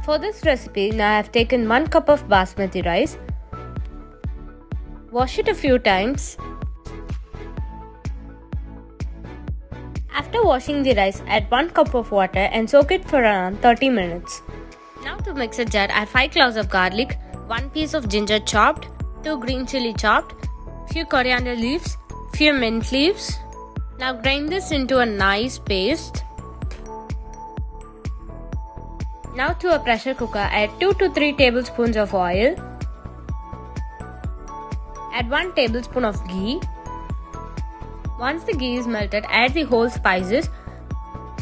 For this recipe, now I have taken 1 cup of Basmati rice. Wash it a few times. After washing the rice, add 1 cup of water and soak it for around 30 minutes. Now to mix a jar, add 5 cloves of garlic, 1 piece of ginger chopped, 2 green chilli chopped, few coriander leaves, few mint leaves. Now grind this into a nice paste. Now to a pressure cooker, add 2 to 3 tablespoons of oil. Add 1 tablespoon of ghee. Once the ghee is melted, add the whole spices.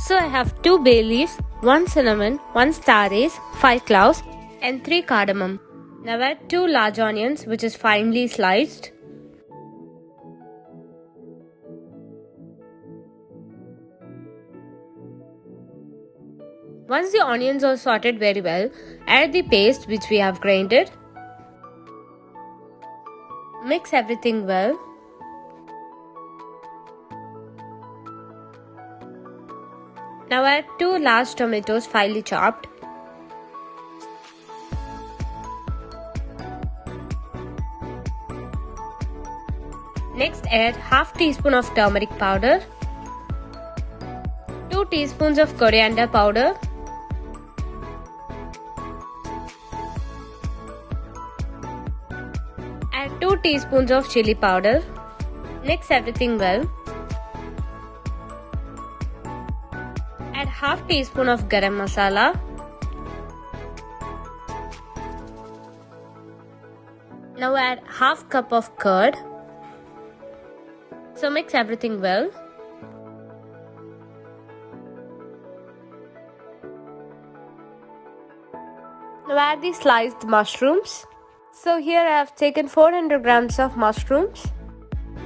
So I have 2 bay leaves, 1 cinnamon, 1 star anise, 5 cloves and 3 cardamom. Now add 2 large onions which is finely sliced. Once the onions are sauteed very well, add the paste which we have grinded. Mix everything well. Now add 2 large tomatoes finely chopped. Next add half teaspoon of turmeric powder, 2 teaspoons of coriander powder, add 2 teaspoons of chilli powder. Mix everything well. Add half teaspoon of Garam masala. Now add half cup of curd. So mix everything well. Now add the sliced mushrooms. So here I have taken 400 grams of mushrooms.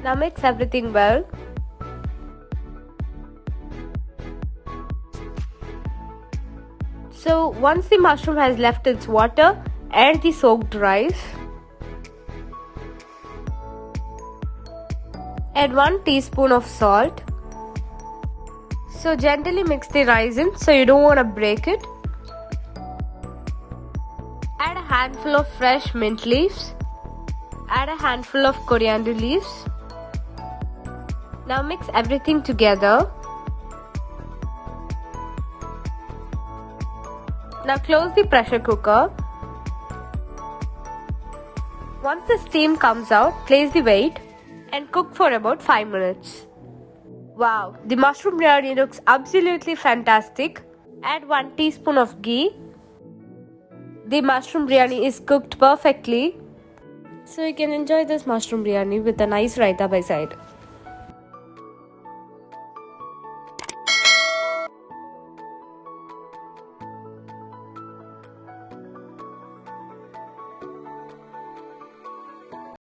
Now mix everything well. So once the mushroom has left its water, add the soaked rice. Add 1 teaspoon of salt. So gently mix the rice in so you don't want to break it. Add a handful of fresh mint leaves. Add a handful of coriander leaves. Now mix everything together. Now close the pressure cooker. Once the steam comes out, place the weight and cook for about 5 minutes. Wow, the mushroom biryani looks absolutely fantastic. Add 1 teaspoon of ghee. The mushroom biryani is cooked perfectly. So you can enjoy this mushroom biryani with a nice raita by side.